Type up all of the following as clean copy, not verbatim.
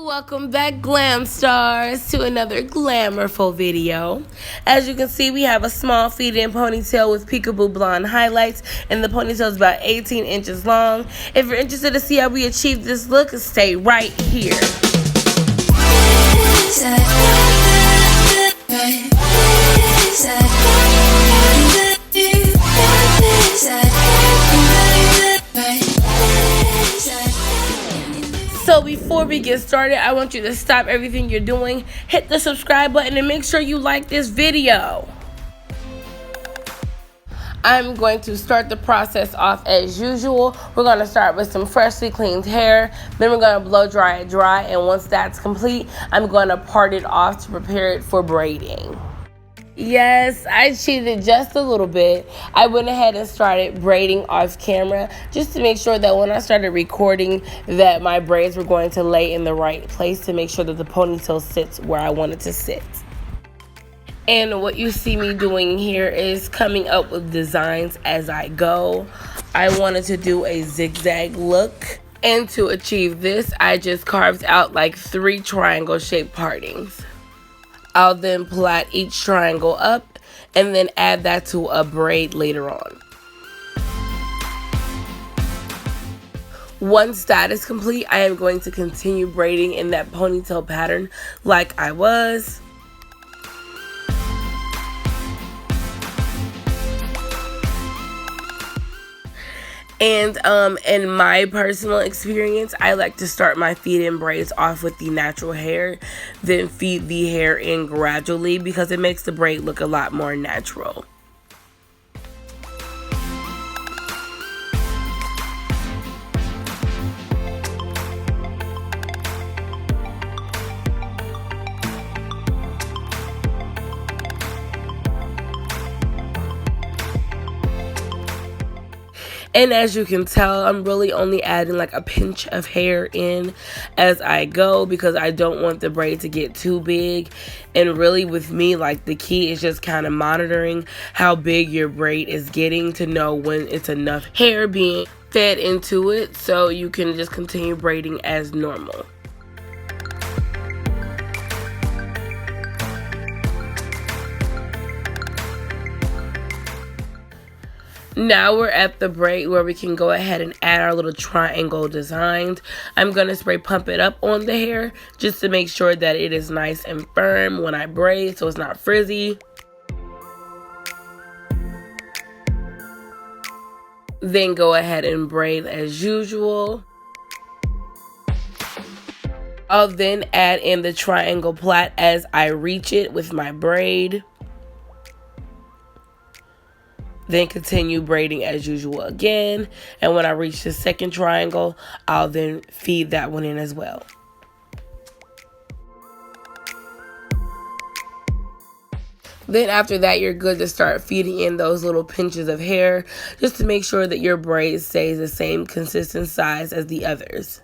Welcome back, Glam Stars, to another glamourful video. As you can see, we have a small feed-in ponytail with Peekaboo blonde highlights, and the ponytail is about 18 inches long. If you're interested to see how we achieve this look, stay right here. So before we get started, I want you to stop everything you're doing, hit the subscribe button, and make sure you like this video. I'm going to start the process off as usual. We're going to start with some freshly cleaned hair. Then we're going to blow dry it dry, and once that's complete, I'm going to part it off to prepare it for braiding. Yes, I cheated just a little bit. I went ahead and started braiding off camera just to make sure that when I started recording that my braids were going to lay in the right place to make sure that the ponytail sits where I want it to sit. And what you see me doing here is coming up with designs as I go. I wanted to do a zigzag look, and to achieve this, I just carved out like 3 triangle shaped partings. I'll then plait each triangle up and then add that to a braid later on. Once that is complete, I am going to continue braiding in that ponytail pattern like I was. And in my personal experience, I like to start my feed-in braids off with the natural hair, then feed the hair in gradually because it makes the braid look a lot more natural. And as you can tell, I'm really only adding like a pinch of hair in as I go because I don't want the braid to get too big. And really with me, like the key is just kind of monitoring how big your braid is getting to know when it's enough hair being fed into it so you can just continue braiding as normal. Now we're at the braid where we can go ahead and add our little triangle designs. I'm going to spray pump it up on the hair just to make sure that it is nice and firm when I braid so it's not frizzy. Then go ahead and braid as usual. I'll then add in the triangle plait as I reach it with my braid. Then continue braiding as usual again. And when I reach the second triangle, I'll then feed that one in as well. Then after that, you're good to start feeding in those little pinches of hair just to make sure that your braid stays the same consistent size as the others.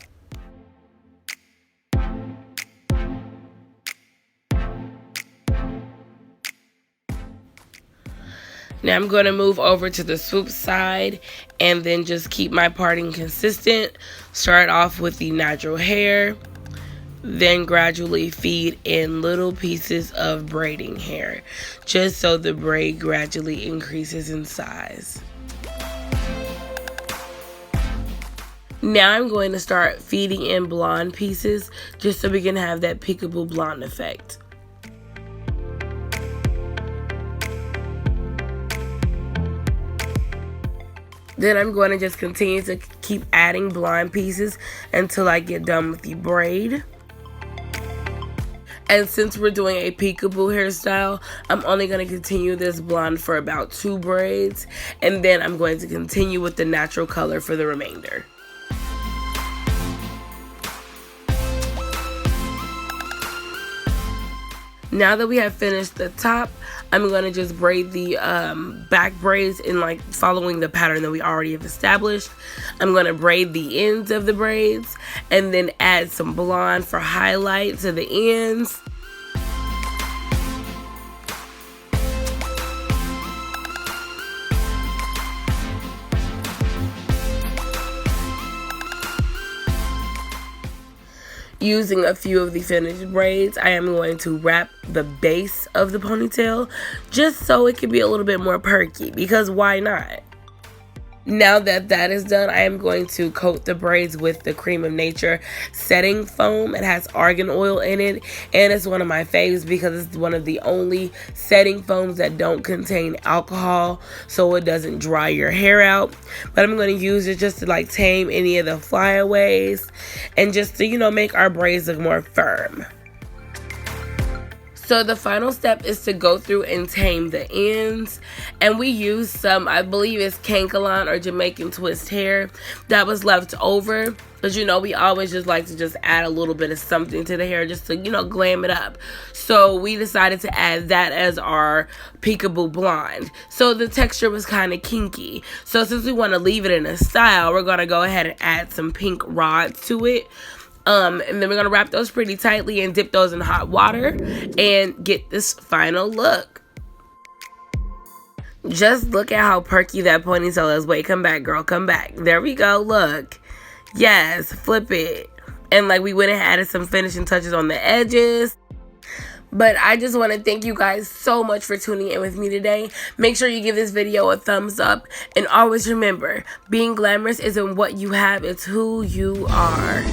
Now I'm going to move over to the swoop side and then just keep my parting consistent. Start off with the natural hair, then gradually feed in little pieces of braiding hair, just so the braid gradually increases in size. Now I'm going to start feeding in blonde pieces just so we can have that peekaboo blonde effect. Then I'm going to just continue to keep adding blonde pieces until I get done with the braid. And since we're doing a peekaboo hairstyle, I'm only going to continue this blonde for about 2 braids. And then I'm going to continue with the natural color for the remainder. Now that we have finished the top, I'm going to just braid the back braids in like following the pattern that we already have established. I'm going to braid the ends of the braids and then add some blonde for highlight to the ends. using a few of the finished braids, I am going to wrap the base of the ponytail just so it can be a little bit more perky, because why not? Now that that is done, I am going to coat the braids with the Creme of Nature setting foam. It has argan oil in it, and it's one of my faves because it's one of the only setting foams that don't contain alcohol, so it doesn't dry your hair out. But I'm going to use it just to like tame any of the flyaways and just to, you know, make our braids look more firm. So the final step is to go through and tame the ends, and we use some, I believe it's Kankalon or Jamaican twist hair that was left over, because you know we always just like to just add a little bit of something to the hair just to, you know, glam it up. So we decided to add that as our Peekaboo blonde. So the texture was kind of kinky, so since we want to leave it in a style, we're going to go ahead and add some pink rods to it. And then we're going to wrap those pretty tightly and dip those in hot water and get this final look. Just look at how perky that ponytail is. Wait, come back, girl. Come back. There we go. Look. Yes, flip it. And like we went and added some finishing touches on the edges. But I just want to thank you guys so much for tuning in with me today. Make sure you give this video a thumbs up. And always remember, being glamorous isn't what you have, it's who you are.